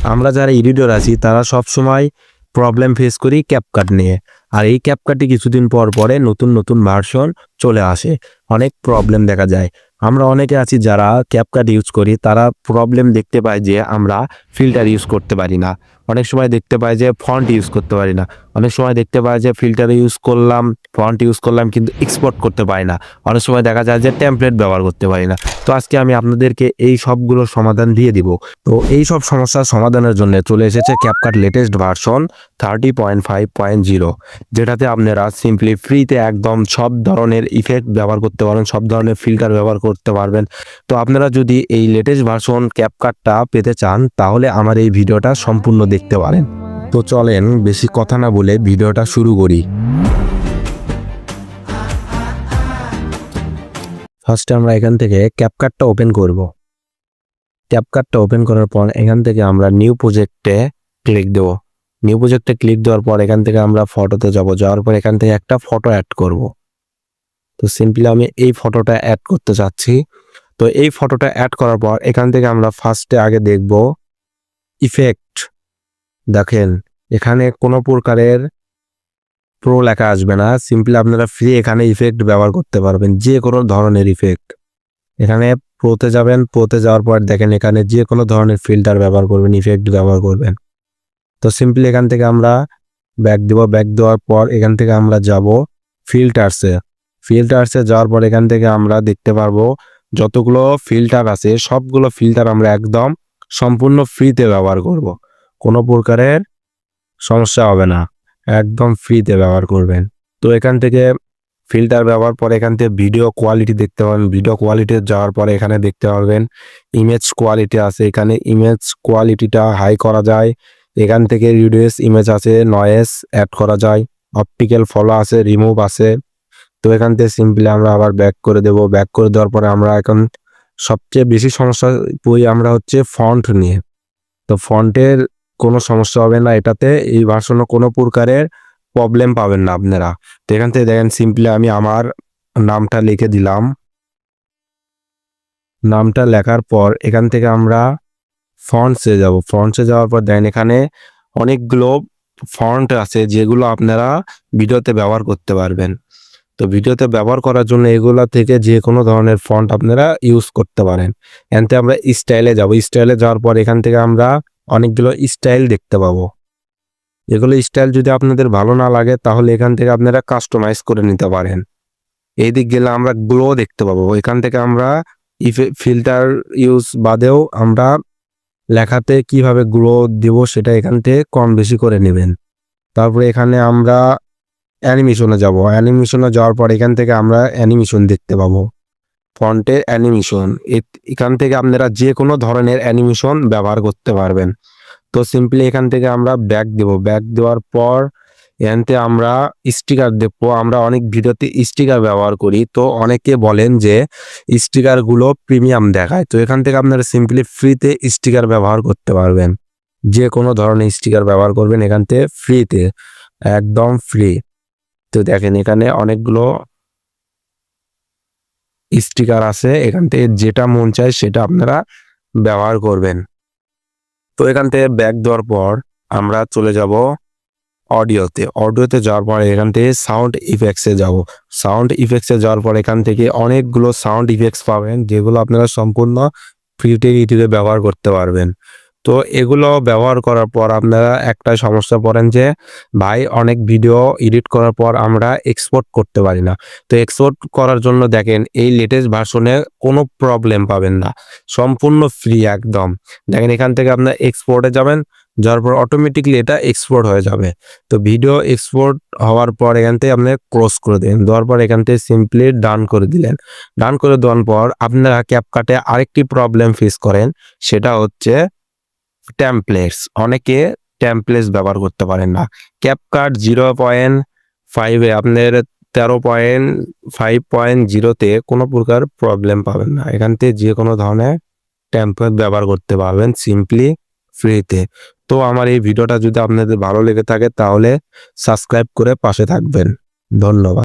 আমরা যারা এডিটর আছি তারা সব সময় প্রবলেম ফেস করি ক্যাপকাট নিয়ে। আর এই ক্যাপকাটে কিছুদিন পর পরে নতুন নতুন ভার্সন চলে আসে, অনেক প্রবলেম দেখা যায়। আমরা অনেকে আছি যারা ক্যাপকাট ইউজ করি, তারা প্রবলেম দেখতে পায় যে আমরা ফিল্টার ইউজ করতে পারি না, অনেক সময় দেখতে পাই যে ফন্ট ইউজ করতে পারি না, অনেক সময় দেখতে পাই যে ফিল্টার ইউজ করলাম, ফন্ট ইউজ করলাম কিন্তু এক্সপোর্ট করতে পারি না, অনেক সময় দেখা যায় যে টেমপ্লেট ব্যবহার করতে পারি না। তো আজকে আমি আপনাদেরকে এই সবগুলোর সমাধান দিয়ে দিব। তো এই সব সমস্যার সমাধানের জন্য চলে এসেছে ক্যাপকাট লেটেস্ট ভার্সন 30.5.0, যেটাতে আপনারা সিম্পলি ফ্রিতে একদম সব ধরনের ইফেক্ট ব্যবহার করতে পারেন, সব ধরনের ফিল্টার ব্যবহার করতে পারবেন। তো আপনারা যদি এই লেটেস্ট ভার্সন ক্যাপকাটটা পেতে চান তাহলে আমার এই ভিডিওটা সম্পূর্ণ দেখতে পারেন। তো চলেন বেশি কথা না বলে ভিডিওটা শুরু করি। ফার্স্টে আমরা এখান থেকে ক্যাপকাটটা ওপেন করব। ক্যাপকাটটা ওপেন করার পর এখান থেকে আমরা নিউ প্রজেক্টে ক্লিক দেব। নিউ প্রজেক্টে ক্লিক দেওয়ার পর এখান থেকে আমরা ফটোতে যাব, যাওয়ার পর এখান থেকে একটা ফটো অ্যাড করব। তো সিম্পলি আমি এই ফটোটা অ্যাড করতে চাচ্ছি। তো এই ফটোটা অ্যাড করার পর এখান থেকে আমরা ফার্স্টে আগে দেখব ইফেক্ট। দেখেন এখানে কোনো প্রকারের প্রো লেখা আসবে না, সিম্পলি আপনারা ফ্রি এখানে ইফেক্ট ব্যবহার করতে পারবেন, যে কোনো ধরনের ইফেক্ট। এখানে প্রোতে যাবেন, প্রোতে যাওয়ার পর দেখেন এখানে যে কোনো ধরনের ফিল্টার ব্যবহার করবেন, ইফেক্ট ব্যবহার করবেন। তো সিম্পলি এখান থেকে আমরা ব্যাক দেব, ব্যাক দেওয়ার পর এখান থেকে আমরা যাব ফিল্টারসে। ফিল্টারসে যাওয়ার পর এখান থেকে আমরা দেখতে পারবো যতগুলো ফিল্টার আছে সবগুলো ফিল্টার আমরা একদম সম্পূর্ণ ফ্রিতে ব্যবহার করব, কোনো প্রকারের সমস্যা হবে না, একদম ফ্রিতে ব্যবহার করবেন। তো এখান থেকে ফিল্টার ব্যবহার পরে এখান থেকে ভিডিও কোয়ালিটি দেখতে পাবেন। ভিডিও কোয়ালিটি যাওয়ার পরে এখানে দেখতে পারবেন ইমেজ কোয়ালিটি আছে, এখানে ইমেজ কোয়ালিটিটা হাই করা যায়। এখান থেকে রিডিউস ইমেজ আছে, নয়েজ অ্যাড করা যায়, অপটিক্যাল ফলো আছে, রিমুভ আছে। তো এখান থেকে সিম্পলি আমরা আবার ব্যাক করে দেব। ব্যাক করে দেওয়ার পরে আমরা এখন সবচেয়ে বেশি সমস্যা পড়ি আমরা হচ্ছে ফন্ট নিয়ে। তো ফন্টের কোনো সমস্যা হবে না এটাতে, এই ভার্সনে কোনো প্রকারের প্রবলেম পাবেন না আপনারা। তো এখান থেকে দেখেন সিম্পলি আমি আমার নামটা লিখে দিলাম। নামটা লেখার পর এখান থেকে আমরা ফন্টসে যাব। ফন্টসে যাওয়ার পর দেখেন এখানে অনেকগুলো ফন্ট আছে যেগুলো আপনারা ভিডিওতে ব্যবহার করতে পারবেন। তো ভিডিওতে ব্যবহার করার জন্য এগুলা থেকে যে কোনো ধরনের ফন্ট আপনারা ইউজ করতে পারেন। এখান থেকে আমরা স্টাইলে যাব। স্টাইলে যাওয়ার পর এখান থেকে আমরা অনেকগুলো স্টাইল দেখতে পাবো। এগুলো স্টাইল যদি আপনাদের ভালো না লাগে তাহলে এখান থেকে আপনারা কাস্টমাইজ করে নিতে পারেন। এই দিক গেলে আমরা গ্লো দেখতে পাবো। এখান থেকে আমরা ফিল্টার ইউজ বাদেও আমরা লেখাতে কিভাবে গ্লো দিব সেটা এখান থেকে কম বেশি করে নেবেন। তারপরে এখানে আমরা অ্যানিমেশনে যাব। অ্যানিমেশনে যাওয়ার পর এখান থেকে আমরা অ্যানিমেশন দেখতে পাবো, ফন্টের অ্যানিমেশন। এখান থেকে আপনারা যে কোনো ধরনের অ্যানিমেশন ব্যবহার করতে পারবেন। তো সিম্পলি এখান থেকে আমরা ব্যাক দেব। ব্যাক দেওয়ার পর এখান থেকে আমরা স্টিকার দেখবো। আমরা অনেক ভিডিওতে স্টিকার ব্যবহার করি, তো অনেকে বলেন যে স্টিকারগুলো প্রিমিয়াম দেখায়। তো এখান থেকে আপনারা সিম্পলি ফ্রিতে স্টিকার ব্যবহার করতে পারবেন, যে কোনো ধরনের স্টিকার ব্যবহার করবেন এখান থেকে ফ্রিতে, একদম ফ্রি। তো দেখেন এখানে অনেকগুলো স্টিকার আছে, এখান থেকে যেটা মন চায় সেটা আপনারা ব্যবহার করবেন। তো এখান থেকে ব্যাক দেওয়ার পর আমরা চলে যাব অডিওতে। অডিওতে যাওয়ার পর এখান থেকে সাউন্ড ইফেক্টসে যাব। সাউন্ড ইফেক্টসে যাওয়ার পর এখান থেকে অনেকগুলো সাউন্ড ইফেক্টস পাবেন যেগুলো আপনারা সম্পূর্ণ ফ্রিতে ইউটিউবে ব্যবহার করতে পারবেন। তো এগুলো ব্যবহার করার পর আপনারা একটা সমস্যা পড়েন যে ভাই অনেক ভিডিও এডিট করার পর আমরা এক্সপোর্ট করতে পারি না। তো এক্সপোর্ট করার জন্য দেখেন এই লেটেস্ট ভার্সনে কোনো প্রবলেম পাবেন না, সম্পূর্ণ ফ্রি একদম। দেখেন এখান থেকে আপনার এক্সপোর্টে যাবেন, যাওয়ার পর অটোমেটিকলি এটা এক্সপোর্ট হয়ে যাবে। তো ভিডিও এক্সপোর্ট হওয়ার পর এখান থেকে আপনি ক্লোজ করে দিন। দেওয়ার পর এখান থেকে সিম্পলি ডান করে দিলেন। ডান করে দেওয়ার পর আপনারা ক্যাপকাটে আরেকটি প্রবলেম ফেস করেন, সেটা হচ্ছে টেমপ্লেটস। অনেকে টেমপ্লেটস ব্যবহার করতে পারেন না। ক্যাপকাট 0.5-এ আপনার 13.5.0-তে কোনো প্রকার প্রবলেম পাবেন না। এখান থেকে যে কোনো ধরনের টেমপ্লেট ব্যবহার করতে পারবেন সিম্পলি ফ্রিতে। তো আমার এই ভিডিওটা যদি আপনাদের ভালো লেগে থাকে তাহলে সাবস্ক্রাইব করে পাশে থাকবেন। ধন্যবাদ।